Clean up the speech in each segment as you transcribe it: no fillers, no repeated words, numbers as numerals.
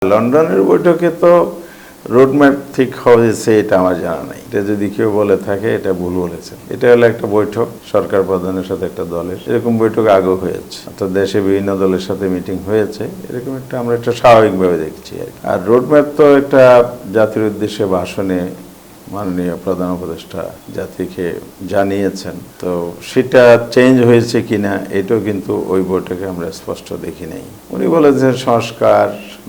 লন্ডনের বৈঠকে তো রোডম্যাপ ঠিক হয়েছে এটা আমার জানা নাই। এটা যদি কেউ বলে থাকে এটা ভুল বলেছে। এটা হলো একটা বৈঠক সরকার প্রধানের সাথে একটা দলের, এরকম বৈঠক আগেও হয়েছে, অর্থাৎ দেশে বিভিন্ন দলের সাথে মিটিং হয়েছে, এরকম আমরা একটা স্বাভাবিকভাবে দেখছি আর রোডম্যাপ তো একটা জাতির উদ্দেশ্যে ভাষণে মাননীয় প্রধান উপদেষ্টা জাতিকে জানিয়েছেন, তো সেটা চেঞ্জ হয়েছে কিনা এটাও কিন্তু ওই বৈঠকে আমরা স্পষ্ট দেখি নাই। উনি বলেছেন সংস্কার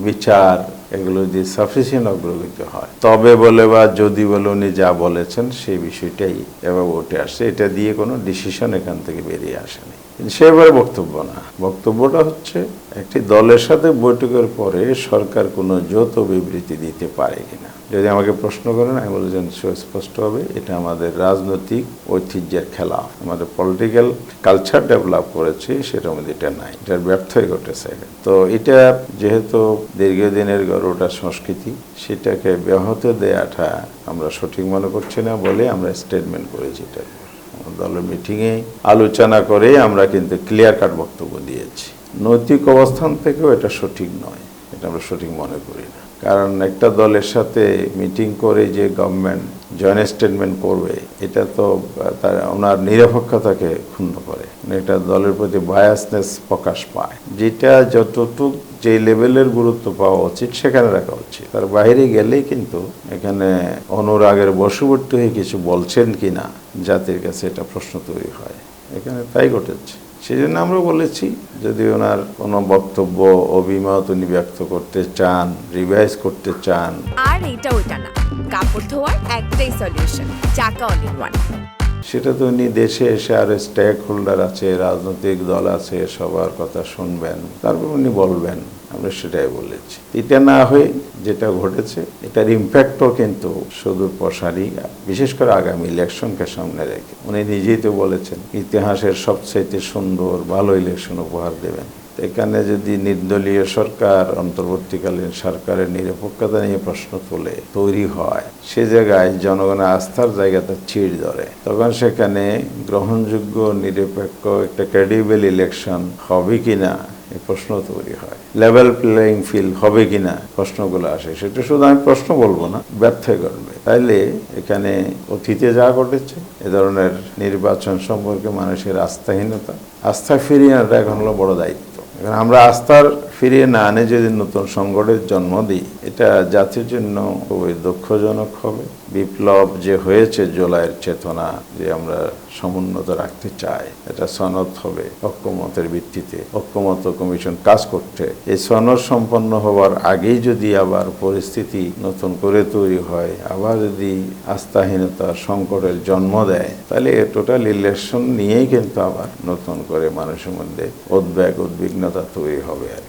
বিচার এগুলো যদি সাফিসিয়েন্ট অগ্রগতি হয় তবে বলে বা যদি বলে উনি যা বলেছেন সেই বিষয়টাই এবার উঠে আসছে। এটা দিয়ে কোনো ডিসিশন এখান থেকে বেরিয়ে আসেনি, সেবারে বক্তব্য না। বক্তব্যটা হচ্ছে একটি দলের সাথে বৈঠকের পরে সরকার কোনো যৌথ বিবৃতি দিতে পারে কিনা। যদি আমাকে প্রশ্ন করেন আমি বলছেন সুস্পষ্ট হবে এটা আমাদের রাজনৈতিক ঐতিহ্যের খেলা, আমাদের পলিটিক্যাল কালচার ডেভেলপ করেছি সেটার মধ্যে এটা নাই, এটার ব্যর্থই ঘটেছে। তো এটা যেহেতু দীর্ঘদিনের গড়টা সংস্কৃতি, সেটাকে ব্যাহত দেওয়াটা আমরা সঠিক মনে করছি না বলে আমরা স্টেটমেন্ট করেছি। এটা দলের মিটিংয়ে আলোচনা করে আমরা কিন্তু ক্লিয়ার কাট বক্তব্য দিয়েছি। নৈতিক অবস্থান থেকেও এটা সঠিক নয়, এটা আমরা সঠিক মনে করি না। কারণ একটা দলের সাথে মিটিং করে যে গভর্নমেন্ট জয়েন্ট স্টেটমেন্ট করবে এটা তো তার ওনার নিরপেক্ষতাকে ক্ষুণ্ণ করে, এটা দলের প্রতি বায়াসনেস প্রকাশ পায়, যেটা যতটুক যে লেভেলের গুরুত্ব পাওয়া উচিত সেখানে রাখা উচিত। তার বাইরে গেলেই কিন্তু এখানে অনুরাগের বশবর্তী হয়ে কিছু বলছেন কিনা জাতির কাছে এটা প্রশ্ন তৈরি হয়, এখানে তাই ঘটেছে। সেই জন্য আমরা বলেছি যদি ওনার কোনো বক্তব্য অভিমত উনি ব্যক্ত করতে চান, রিভাইজ করতে চান, আর এটা ওইটা না, কাপড় ধোয়ার একটাই সলিউশন, চাকা অল ইন ওয়ান। সেটা তো উনি দেশে এসে আর স্টেক হোল্ডার আছে, রাজনৈতিক দল আছে, সবার কথা শুনবেন, তারপর উনি বলবেন, আমরা সেটাই বলেছি। এটা না হয়ে যেটা ঘটেছে এটার ইম্প্যাক্টও কিন্তু সুদূর প্রসারী, বিশেষ করে আগামী ইলেকশনকে সামনে রেখে। উনি নিজেই তো বলেছেন ইতিহাসের সবচাইতে সুন্দর ভালো ইলেকশন উপহার দেবেন। এখানে যদি নির্দলীয় সরকার অন্তর্বর্তীকালীন সরকারের নিরপেক্ষতা নিয়ে প্রশ্ন তুলে তৈরি হয়, সে জায়গায় জনগণের আস্থার জায়গাটা চিড় ধরে, তখন সেখানে গ্রহণযোগ্য নিরপেক্ষ একটা ক্রেডিবল ইলেকশন হবে কিনা এই প্রশ্ন তৈরি হয়, লেভেল প্লেয়িং ফিল্ড হবে কিনা প্রশ্নগুলো আসে। সেটা শুধু আমি প্রশ্ন বলবো না, ব্যর্থ করবে। তাইলে এখানে অতীতে যা ঘটেছে এ ধরনের নির্বাচন সম্পর্কে মানুষের আস্থাহীনতা, আস্থা ফিরিয়ে আনাটা এখন হলো বড় দায়িত্ব। এখন আমরা আস্থার ফিরিয়ে না আনে যদি নতুন সংকটের জন্ম দিই, এটা জাতির জন্য খুবই দুঃখজনক হবে। বিপ্লব যে হয়েছে জুলাইয়ের চেতনা যে আমরা সমুন্নত রাখতে চাই, এটা সনদ হবে ঐক্যমতের ভিত্তিতে, ঐক্যমত কমিশন কাজ করতে। এই সনদ সম্পন্ন হওয়ার আগেই যদি আবার পরিস্থিতি নতুন করে তৈরি হয়, আবার যদি আস্থাহীনতা সংকটের জন্ম দেয়, তাহলে টোটাল ইলেকশন নিয়েই কিন্তু আবার নতুন করে মানুষের মধ্যে উদ্বেগ উদ্বিগ্নতা তৈরি হবে আর